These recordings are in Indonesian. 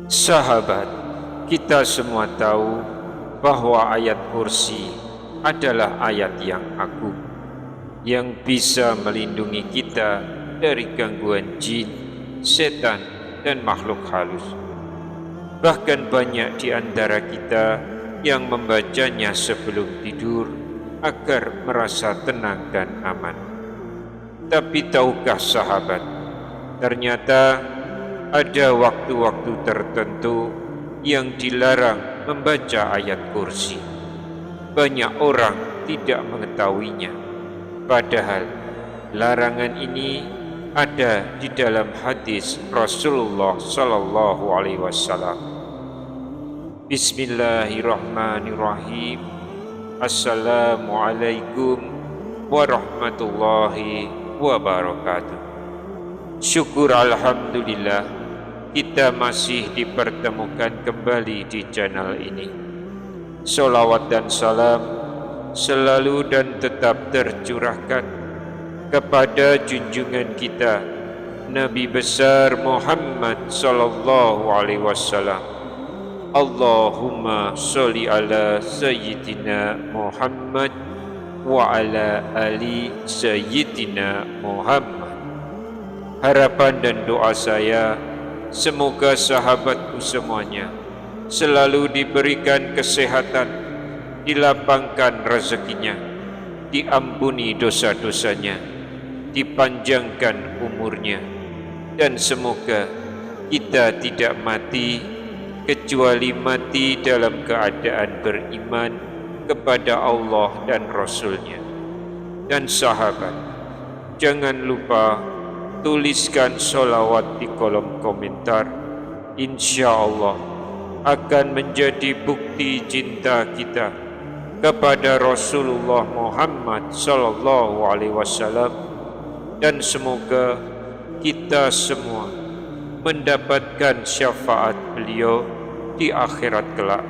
Sahabat, kita semua tahu bahwa ayat kursi adalah ayat yang agung yang bisa melindungi kita dari gangguan jin, setan, dan makhluk halus. Bahkan banyak di antara kita yang membacanya sebelum tidur agar merasa tenang dan aman. Tapi tahukah sahabat, ternyata ada waktu-waktu tertentu yang dilarang membaca ayat kursi. Banyak orang tidak mengetahuinya, padahal larangan ini ada di dalam hadis Rasulullah sallallahu alaihi wasallam. Bismillahirrahmanirrahim. Assalamualaikum warahmatullahi wabarakatuh. Syukur alhamdulillah kita masih dipertemukan kembali di channel ini. Salawat dan salam selalu dan tetap tercurahkan kepada junjungan kita Nabi besar Muhammad sallallahu alaihi wasallam. Allahumma sholli ala sayyidina Muhammad wa ala ali sayyidina Muhammad. Harapan dan doa saya, semoga sahabatku semuanya selalu diberikan kesehatan, dilapangkan rezekinya, diampuni dosa-dosanya, dipanjangkan umurnya, dan semoga kita tidak mati kecuali mati dalam keadaan beriman kepada Allah dan Rasul-Nya. Dan sahabat, jangan lupa tuliskan sholawat di kolom komentar. Insya Allah akan menjadi bukti cinta kita kepada Rasulullah Muhammad sallallahu alaihi wasallam, dan semoga kita semua mendapatkan syafaat beliau di akhirat kelak.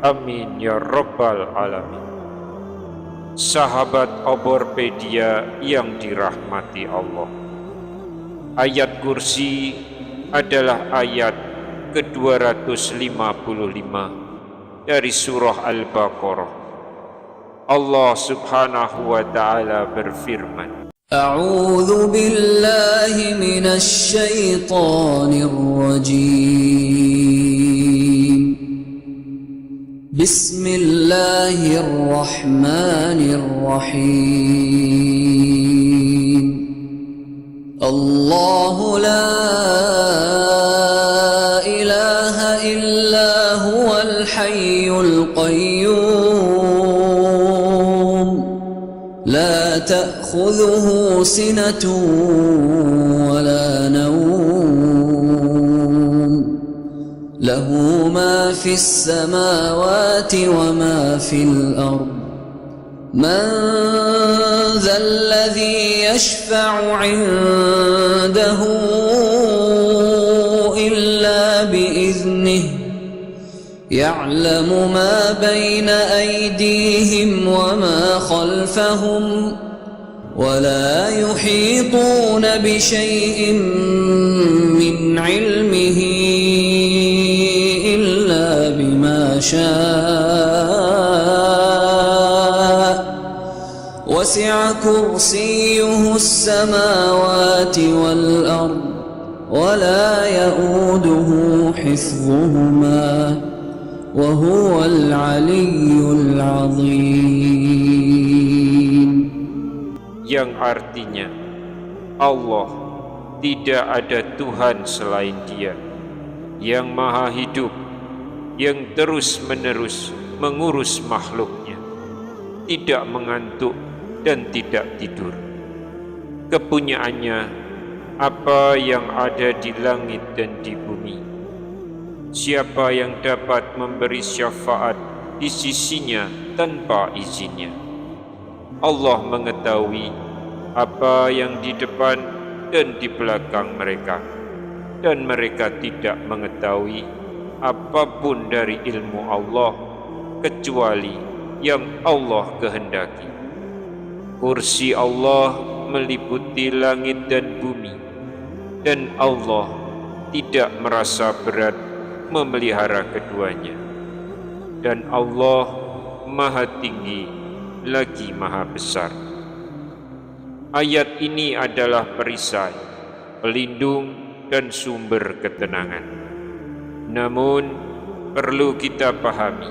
Amin ya rabbal alamin. Sahabat Oborpedia yang dirahmati Allah, ayat kursi adalah ayat ke-255 dari surah Al-Baqarah. Allah subhanahu wa ta'ala berfirman, A'udzu billahi minasy syaithanir rajim. Bismillahirrahmanirrahim. Allahu la ilaha illa huwal hayyul qayyum, la ta'khudhuhu sinatun wa la nawm, lahu ma fis samawati wa ma fil ardh. من ذا الذي يشفع عنده إلا بإذنه يعلم ما بين أيديهم وما خلفهم ولا يحيطون بشيء من علمه إلا بما شاء وسع كرسيه السماوات والأرض ولا يؤوده حفظهما وهو العلي العظيم. Yang artinya, Allah, tidak ada Tuhan selain Dia, yang maha hidup, yang terus-menerus mengurus makhluknya, tidak mengantuk dan tidak tidur. Kepunyaannya apa yang ada di langit dan di bumi. Siapa yang dapat memberi syafaat di sisinya tanpa izinnya? Allah mengetahui apa yang di depan dan di belakang mereka, dan mereka tidak mengetahui apapun dari ilmu Allah kecuali yang Allah kehendaki. Kursi Allah meliputi langit dan bumi, dan Allah tidak merasa berat memelihara keduanya. Dan Allah Maha Tinggi lagi Maha Besar. Ayat ini adalah perisai, pelindung dan sumber ketenangan. Namun perlu kita pahami,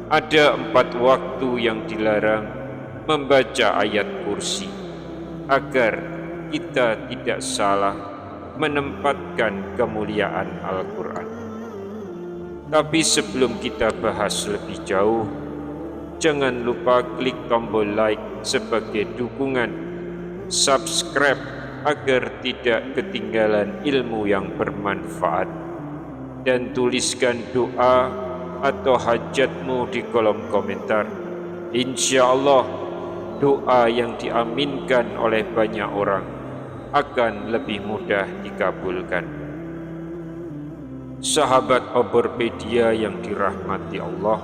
ada 4 waktu yang dilarang membaca ayat kursi agar kita tidak salah menempatkan kemuliaan Al-Quran. Tapi sebelum kita bahas lebih jauh, jangan lupa klik tombol like sebagai dukungan, subscribe agar tidak ketinggalan ilmu yang bermanfaat, dan tuliskan doa atau hajatmu di kolom komentar. Insya Allah doa yang diaminkan oleh banyak orang akan lebih mudah dikabulkan. Sahabat Oborpedia yang dirahmati Allah,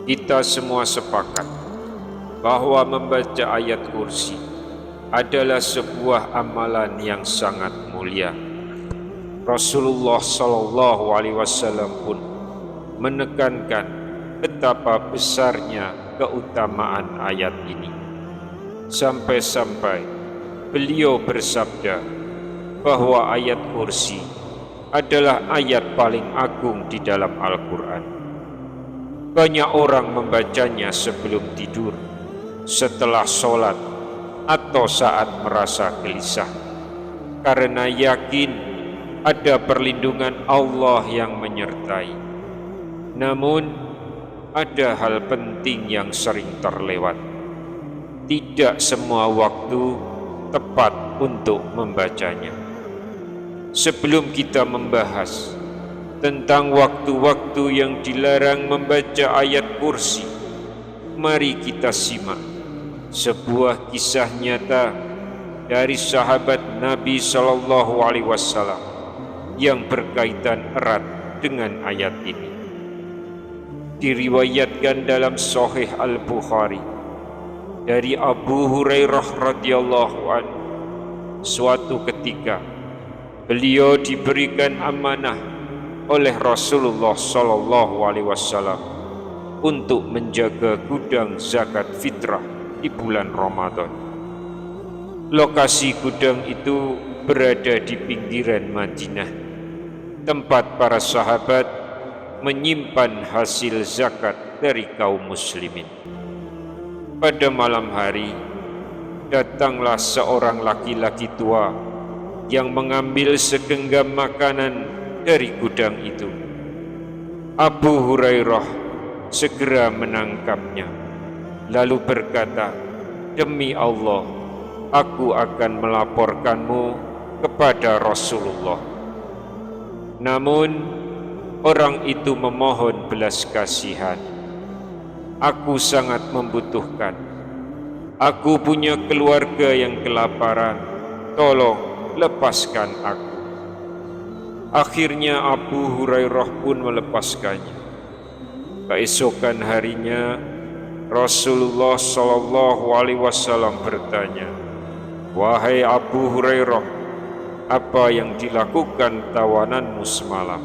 kita semua sepakat bahwa membaca ayat kursi adalah sebuah amalan yang sangat mulia. Rasulullah SAW pun menekankan betapa besarnya keutamaan ayat ini. Sampai-sampai beliau bersabda bahwa ayat kursi adalah ayat paling agung di dalam Al-Quran. Banyak orang membacanya sebelum tidur, setelah sholat, atau saat merasa gelisah, karena yakin ada perlindungan Allah yang menyertai. Namun ada hal penting yang sering terlewat. Tidak semua waktu tepat untuk membacanya. Sebelum kita membahas tentang waktu-waktu yang dilarang membaca ayat kursi, mari kita simak sebuah kisah nyata dari sahabat Nabi SAW yang berkaitan erat dengan ayat ini. Diriwayatkan dalam Sahih Al-Bukhari dari Abu Hurairah radhiyallahu anhu, suatu ketika beliau diberikan amanah oleh Rasulullah SAW untuk menjaga gudang zakat fitrah di bulan Ramadan. Lokasi gudang itu berada di pinggiran Madinah, tempat para sahabat menyimpan hasil zakat dari kaum muslimin. Pada malam hari, datanglah seorang laki-laki tua yang mengambil segenggam makanan dari gudang itu. Abu Hurairah segera menangkapnya, lalu berkata, "Demi Allah, aku akan melaporkanmu kepada Rasulullah." Namun orang itu memohon belas kasihan. "Aku sangat membutuhkan. Aku punya keluarga yang kelaparan. Tolong lepaskan aku." Akhirnya Abu Hurairah pun melepaskannya. Keesokan harinya Rasulullah SAW bertanya, "Wahai Abu Hurairah, apa yang dilakukan tawananmu semalam?"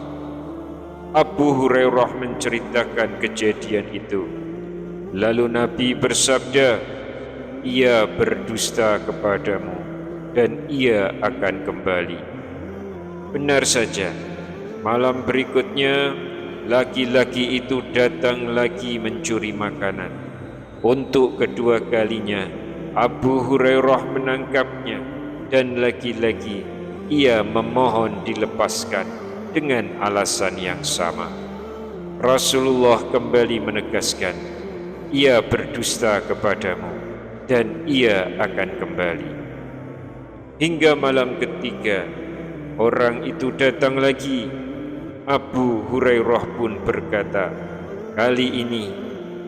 Abu Hurairah menceritakan kejadian itu. Lalu Nabi bersabda, "Ia berdusta kepadamu dan ia akan kembali." Benar saja, malam berikutnya laki-laki itu datang lagi mencuri makanan. Untuk kedua kalinya Abu Hurairah menangkapnya, dan lagi-lagi ia memohon dilepaskan dengan alasan yang sama. Rasulullah kembali menegaskan, "Ia berdusta kepadamu dan ia akan kembali." Hingga malam ketiga orang itu datang lagi. Abu Hurairah pun berkata, "Kali ini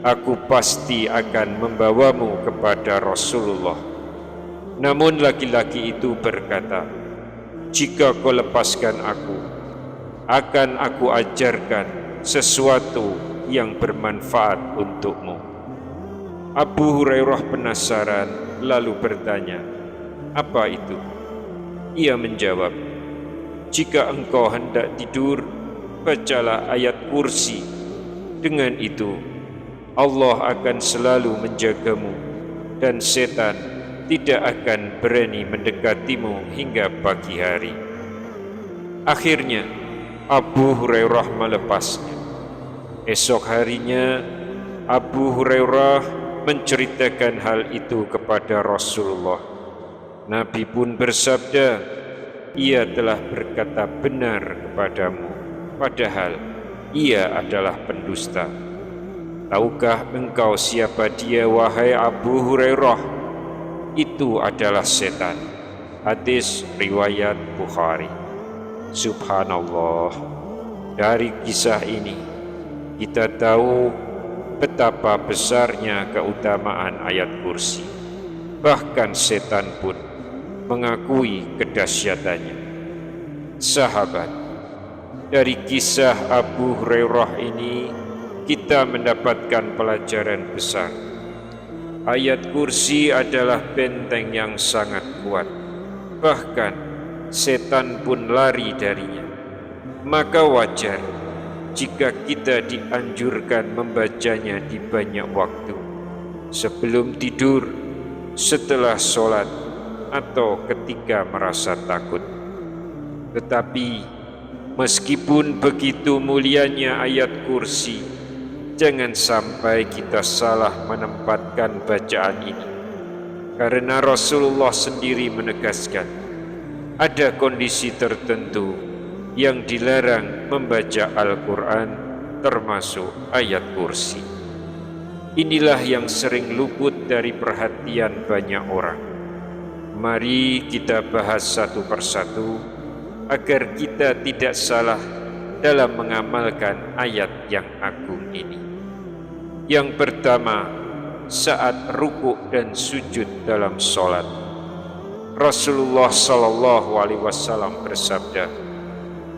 aku pasti akan membawamu kepada Rasulullah." Namun laki-laki itu berkata, "Jika kau lepaskan aku, akan aku ajarkan sesuatu yang bermanfaat untukmu." Abu Hurairah penasaran lalu bertanya, "Apa itu?" Ia menjawab, jika engkau hendak tidur, bacalah ayat kursi. Dengan itu, Allah akan selalu menjagamu dan setan tidak akan berani mendekatimu hingga pagi hari. Akhirnya, Abu Hurairah melepasnya. Esok harinya, Abu Hurairah menceritakan hal itu kepada Rasulullah. Nabi pun bersabda, ia telah berkata benar kepadamu, padahal ia adalah pendusta. Tahukah engkau siapa dia, wahai Abu Hurairah? Itu adalah setan. Hadis riwayat Bukhari. Subhanallah. Dari kisah ini kita tahu betapa besarnya keutamaan ayat kursi. Bahkan setan pun mengakui kedahsyatannya. Sahabat, dari kisah Abu Hurairah ini kita mendapatkan pelajaran besar. Ayat kursi adalah benteng yang sangat kuat. Bahkan setan pun lari darinya. Maka wajar jika kita dianjurkan membacanya di banyak waktu, sebelum tidur, setelah sholat, atau ketika merasa takut. Tetapi meskipun begitu mulianya ayat kursi, jangan sampai kita salah menempatkan bacaan ini. Karena Rasulullah sendiri menegaskan, ada kondisi tertentu yang dilarang membaca Al-Quran, termasuk ayat kursi. Inilah yang sering luput dari perhatian banyak orang. Mari kita bahas satu persatu agar kita tidak salah dalam mengamalkan ayat yang agung ini. Yang pertama, saat rukuk dan sujud dalam sholat. Rasulullah SAW bersabda,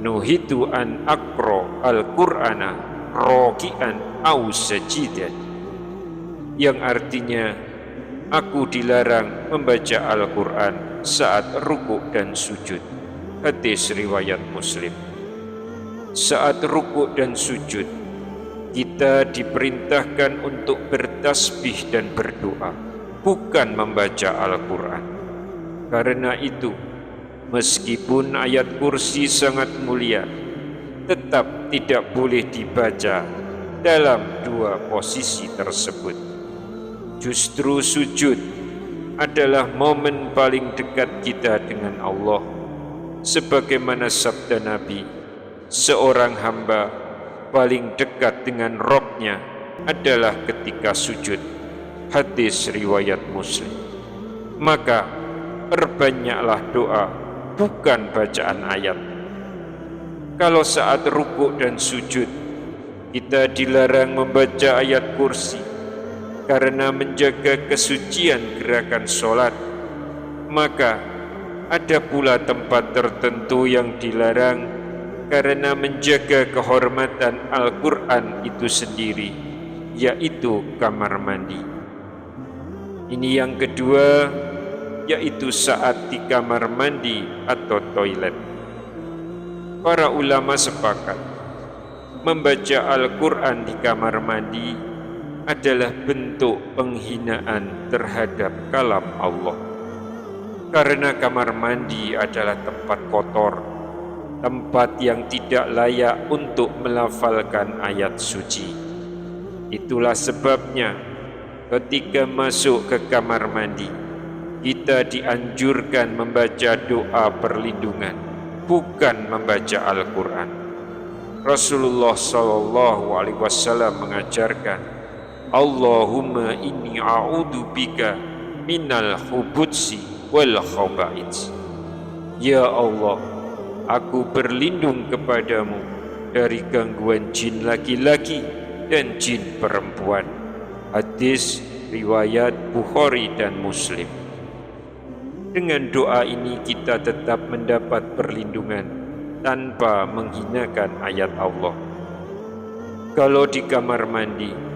nuhitu an aqra al-Qur'ana raki'an aw sajidan, yang artinya aku dilarang membaca Al-Quran saat rukuk dan sujud. Hadis riwayat Muslim. Saat rukuk dan sujud, kita diperintahkan untuk bertasbih dan berdoa, bukan membaca Al-Quran. Karena itu, meskipun ayat kursi sangat mulia, tetap tidak boleh dibaca dalam dua posisi tersebut. Justru sujud adalah momen paling dekat kita dengan Allah. Sebagaimana sabda Nabi, seorang hamba paling dekat dengan Rabb-nya adalah ketika sujud. Hadis riwayat Muslim. Maka perbanyaklah doa, bukan bacaan ayat. Kalau saat rukuk dan sujud kita dilarang membaca ayat kursi karena menjaga kesucian gerakan sholat, maka ada pula tempat tertentu yang dilarang karena menjaga kehormatan Al-Quran itu sendiri, yaitu kamar mandi. Ini yang kedua, yaitu saat di kamar mandi atau toilet. Para ulama sepakat, membaca Al-Quran di kamar mandi adalah bentuk penghinaan terhadap kalam Allah. Karena kamar mandi adalah tempat kotor, tempat yang tidak layak untuk melafalkan ayat suci. Itulah sebabnya ketika masuk ke kamar mandi, kita dianjurkan membaca doa perlindungan, bukan membaca Al-Quran. Rasulullah SAW mengajarkan, Allahumma inni a'udhu bika minal khubutsi wal khaba'its. Ya Allah, aku berlindung kepadamu dari gangguan jin laki-laki dan jin perempuan. Hadis riwayat Bukhari dan Muslim. Dengan doa ini kita tetap mendapat perlindungan tanpa menghinakan ayat Allah. Kalau di kamar mandi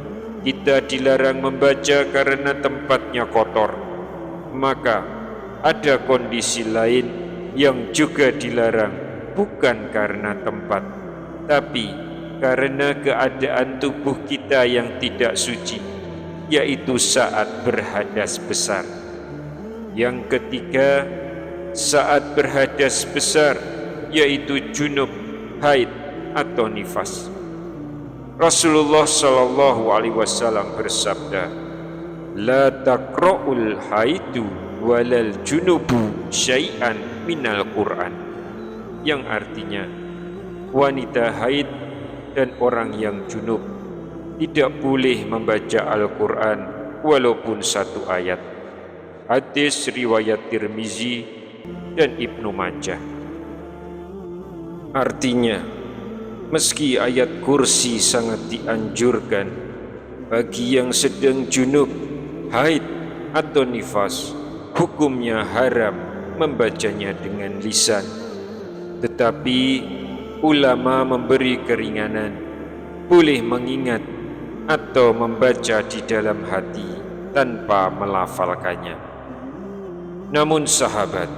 kita dilarang membaca karena tempatnya kotor, maka ada kondisi lain yang juga dilarang, bukan karena tempat, tapi karena keadaan tubuh kita yang tidak suci, yaitu saat berhadas besar. Yang ketiga, saat berhadas besar, yaitu junub, haid atau nifas. Rasulullah sallallahu alaihi wasallam bersabda, "La taqra'ul haidu walal junubu syai'an minal Qur'an." Yang artinya, wanita haid dan orang yang junub tidak boleh membaca Al-Quran walaupun satu ayat. Hadis riwayat Tirmizi dan Ibnu Majah. Artinya, meski ayat kursi sangat dianjurkan bagi yang sedang junub, haid atau nifas, hukumnya haram membacanya dengan lisan. Tetapi ulama memberi keringanan, boleh mengingat atau membaca di dalam hati tanpa melafalkannya. Namun sahabat,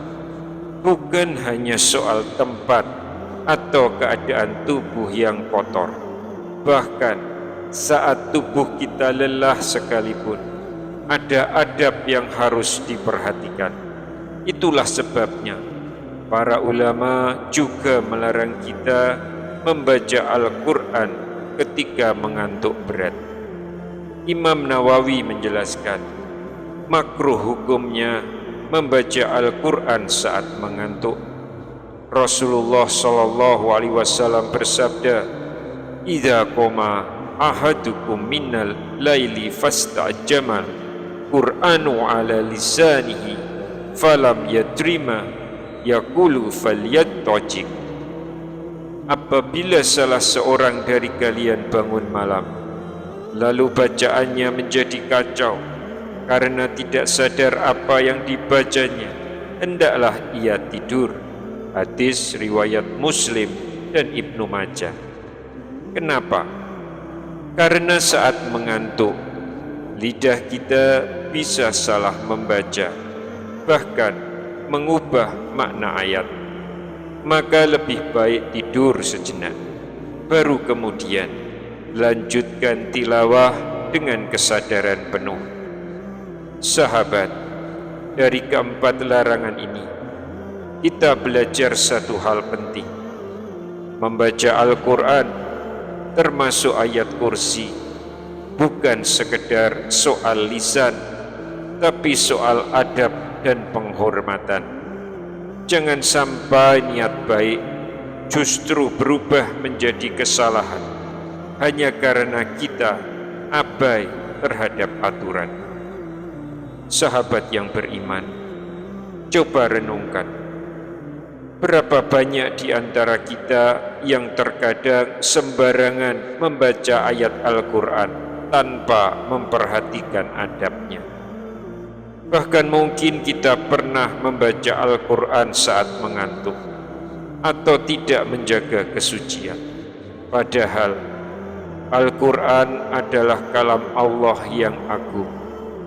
bukan hanya soal tempat atau keadaan tubuh yang kotor. Bahkan saat tubuh kita lelah sekalipun, ada adab yang harus diperhatikan. Itulah sebabnya para ulama juga melarang kita membaca Al-Quran ketika mengantuk berat. Imam Nawawi menjelaskan, makruh hukumnya membaca Al-Quran saat mengantuk. Rasulullah sallallahu alaihi wasallam bersabda, "Idza qama ahadukum minal laili fasta'jama Qur'anu ala lisanihi falam yadrima yaqulu falyattajiq." Apabila salah seorang dari kalian bangun malam, lalu bacaannya menjadi kacau karena tidak sadar apa yang dibacanya, hendaklah ia tidur. Hadis riwayat Muslim dan Ibnu Majah. Kenapa? Karena saat mengantuk, lidah kita bisa salah membaca, bahkan mengubah makna ayat. Maka lebih baik tidur sejenak, baru kemudian lanjutkan tilawah dengan kesadaran penuh. Sahabat, dari keempat larangan ini kita belajar satu hal penting. Membaca Al-Quran termasuk ayat kursi bukan sekedar soal lisan, tapi soal adab dan penghormatan. Jangan sampai niat baik justru berubah menjadi kesalahan hanya karena kita abai terhadap aturan. Sahabat yang beriman, coba renungkan, berapa banyak di antara kita yang terkadang sembarangan membaca ayat Al-Quran tanpa memperhatikan adabnya. Bahkan mungkin kita pernah membaca Al-Quran saat mengantuk atau tidak menjaga kesucian. Padahal Al-Quran adalah kalam Allah yang agung,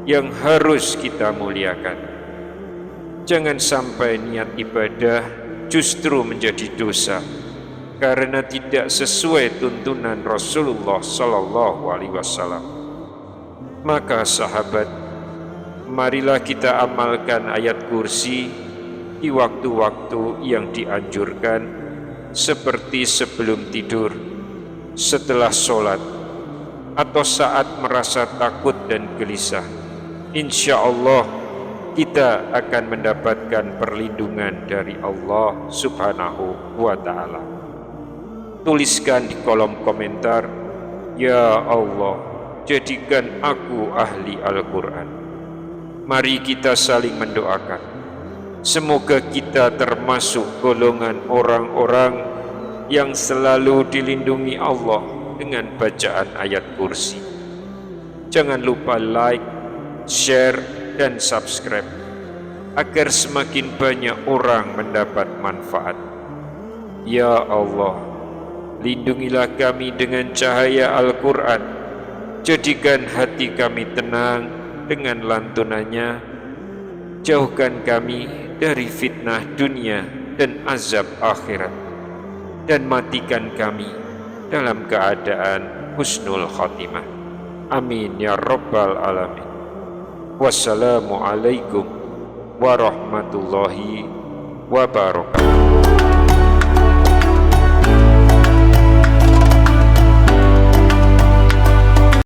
yang harus kita muliakan. Jangan sampai niat ibadah justru menjadi dosa karena tidak sesuai tuntunan Rasulullah sallallahu alaihi wasallam. Maka sahabat, marilah kita amalkan ayat kursi di waktu-waktu yang dianjurkan, seperti sebelum tidur, setelah sholat, atau saat merasa takut dan gelisah. Insya Allah kita akan mendapatkan perlindungan dari Allah Subhanahu wa Ta'ala. Tuliskan di kolom komentar, "Ya Allah, jadikan aku ahli Al-Quran." Mari kita saling mendoakan. Semoga kita termasuk golongan orang-orang yang selalu dilindungi Allah dengan bacaan ayat kursi. Jangan lupa like, share, dan subscribe agar semakin banyak orang mendapat manfaat. Ya Allah, lindungilah kami dengan cahaya Al-Quran. Jadikan hati kami tenang dengan lantunannya. Jauhkan kami dari fitnah dunia dan azab akhirat. dan matikan kami dalam keadaan husnul khatimah. Amin ya rabbal alamin. Wassalamualaikum warahmatullahi wabarakatuh.